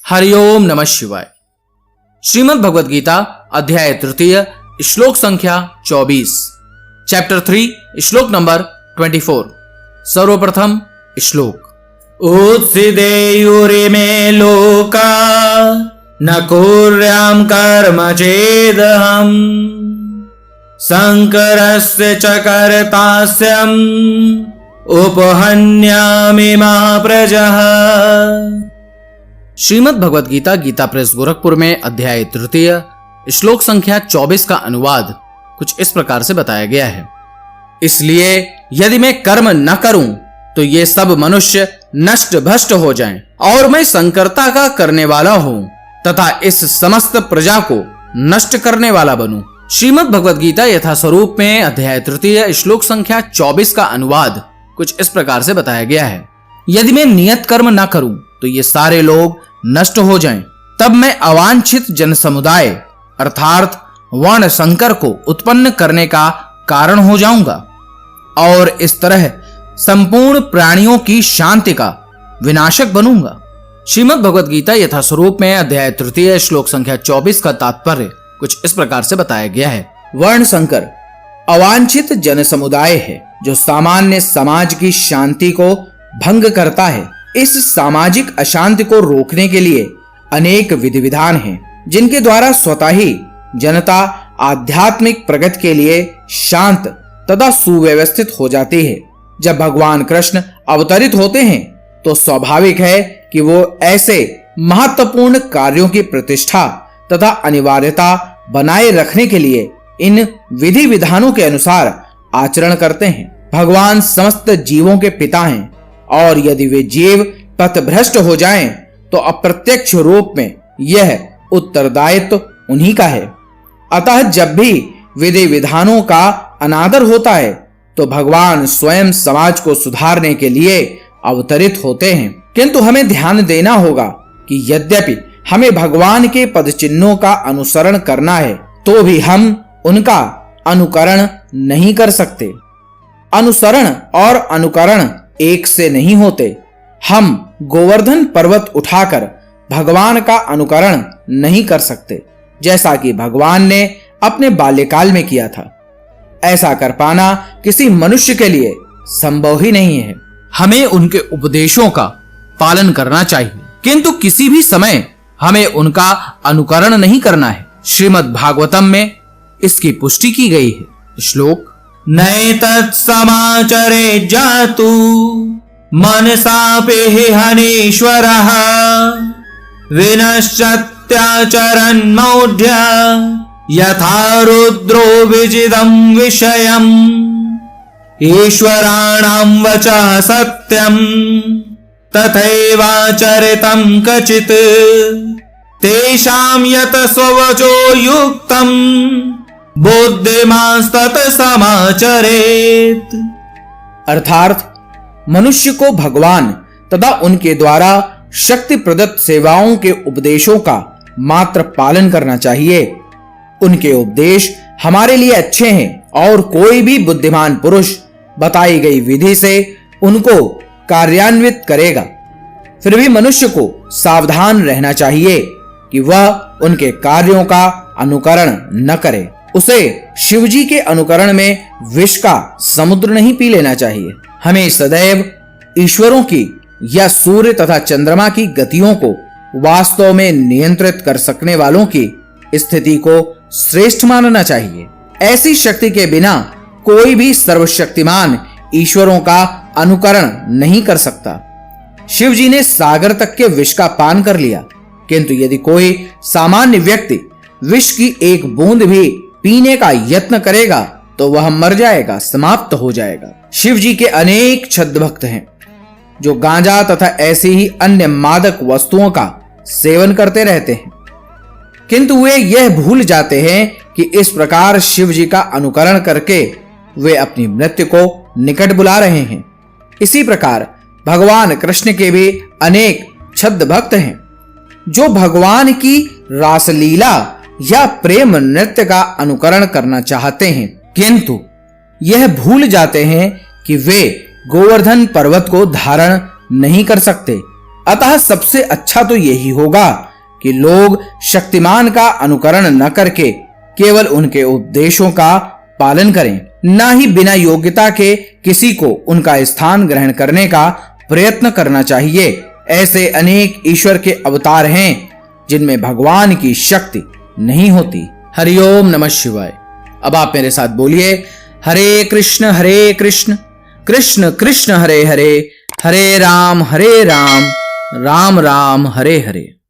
हरिओम नमः शिवाय। श्रीमद् भगवद गीता अध्याय तृतीय श्लोक संख्या 24 चैप्टर 3 श्लोक नंबर 24। सर्वप्रथम श्लोक। उत्सिदेयुरिमे लोका न कुर्यां कर्म चेदहम् शंकरस्य च कर्तास्यम् उपहन्यामि महाप्रजः। श्रीमद् भगवद गीता गीता प्रेस गोरखपुर में अध्याय तृतीय श्लोक संख्या 24 का अनुवाद कुछ इस प्रकार से बताया गया है। इसलिए यदि मैं कर्म न करूं तो ये सब मनुष्य नष्ट भ्रष्ट हो जाएं और मैं संकर्ता का करने वाला हूं तथा इस समस्त प्रजा को नष्ट करने वाला बनूं। श्रीमद् भगवद गीता यथा स्वरूप में अध्याय तृतीय श्लोक संख्या 24 का अनुवाद कुछ इस प्रकार से बताया गया है। यदि मैं नियत कर्म न करूं तो ये सारे लोग नष्ट हो जाएं, तब मैं अवांछित जन समुदाय अर्थात वर्ण संकर को उत्पन्न करने का कारण हो जाऊंगा और इस तरह संपूर्ण प्राणियों की शांति का विनाशक बनूंगा। श्रीमद् भगवद गीता यथा स्वरूप में अध्याय तृतीय श्लोक संख्या 24 का तात्पर्य कुछ इस प्रकार से बताया गया है। वर्ण संकर अवांछित जन समुदाय है जो सामान्य समाज की शांति को भंग करता है। इस सामाजिक अशांति को रोकने के लिए अनेक विधि विधान हैं, जिनके द्वारा स्वतः ही जनता आध्यात्मिक प्रगति के लिए शांत तथा सुव्यवस्थित हो जाती है। जब भगवान कृष्ण अवतरित होते हैं तो स्वाभाविक है कि वो ऐसे महत्वपूर्ण कार्यों की प्रतिष्ठा तथा अनिवार्यता बनाए रखने के लिए इन विधि विधानों के अनुसार आचरण करते हैं। भगवान समस्त जीवों के पिता हैं और यदि वे जीव पथभ्रष्ट हो जाएं तो अप्रत्यक्ष रूप में यह उत्तरदायित्व उन्हीं का है। अतः जब भी विधि विधानों का अनादर होता है तो भगवान स्वयं समाज को सुधारने के लिए अवतरित होते हैं। किंतु हमें ध्यान देना होगा कि यद्यपि हमें भगवान के पद चिन्हों का अनुसरण करना है तो भी हम उनका अनुकरण नहीं कर सकते। अनुसरण और अनुकरण एक से नहीं होते। हम गोवर्धन पर्वत उठाकर भगवान का अनुकरण नहीं कर सकते, जैसा कि भगवान ने अपने बाल्यकाल में किया था। ऐसा कर पाना किसी मनुष्य के लिए संभव ही नहीं है। हमें उनके उपदेशों का पालन करना चाहिए, किंतु किसी भी समय हमें उनका अनुकरण नहीं करना है। श्रीमद् भागवतम में इसकी पुष्टि की गई है। श्लोक। नैतत् समाचरे जातु मनसापि हनीश्वरः विनश्चात्याचरन् मौढ्य यथा रुद्रो विजिदं विषयम् ईश्वराणां वचः सत्यम् तथैवाचरितं कचित् तेषां यत स्ववचो युक्तम् बुद्धिमांस्तत समाचरेत। अर्थात मनुष्य को भगवान तथा उनके द्वारा शक्ति प्रदत्त सेवाओं के उपदेशों का मात्र पालन करना चाहिए। उनके उपदेश हमारे लिए अच्छे हैं और कोई भी बुद्धिमान पुरुष बताई गई विधि से उनको कार्यान्वित करेगा। फिर भी मनुष्य को सावधान रहना चाहिए कि वह उनके कार्यों का अनुकरण न करे। उसे शिवजी के अनुकरण में विष का समुद्र नहीं पी लेना चाहिए। हमें सदैव ईश्वरों की या सूर्य तथा चंद्रमा की गतियों को वास्तव में नियंत्रित कर सकने वालों की स्थिति को श्रेष्ठ मानना चाहिए। ऐसी शक्ति के बिना कोई भी सर्वशक्तिमान ईश्वरों का अनुकरण नहीं कर सकता। शिवजी ने सागर तक के विष का पान कर लिया, किंतु यदि कोई सामान्य व्यक्ति विष की एक बूंद भी पीने का यत्न करेगा तो वह मर जाएगा, समाप्त हो जाएगा। शिव जी के अनेक छद्म भक्त हैं जो गांजा तथा ऐसी ही अन्य मादक वस्तुओं का सेवन करते रहते हैं, किंतु वे यह भूल जाते हैं कि इस प्रकार शिव जी का अनुकरण करके वे अपनी मृत्यु को निकट बुला रहे हैं। इसी प्रकार भगवान कृष्ण के भी अनेक छद्म भक्त हैं जो भगवान की रासलीला या प्रेम नृत्य का अनुकरण करना चाहते हैं, किंतु यह भूल जाते हैं कि वे गोवर्धन पर्वत को धारण नहीं कर सकते अतः सबसे अच्छा तो यही होगा कि लोग शक्तिमान का अनुकरण न करके केवल उनके उपदेशों का पालन करें, ना ही बिना योग्यता के किसी को उनका स्थान ग्रहण करने का प्रयत्न करना चाहिए। ऐसे अनेक ईश्वर के अवतार हैं जिनमें भगवान की शक्ति नहीं होती। हरिओम नमः शिवाय। अब आप मेरे साथ बोलिए, हरे कृष्ण कृष्ण कृष्ण हरे हरे, हरे राम राम राम हरे हरे।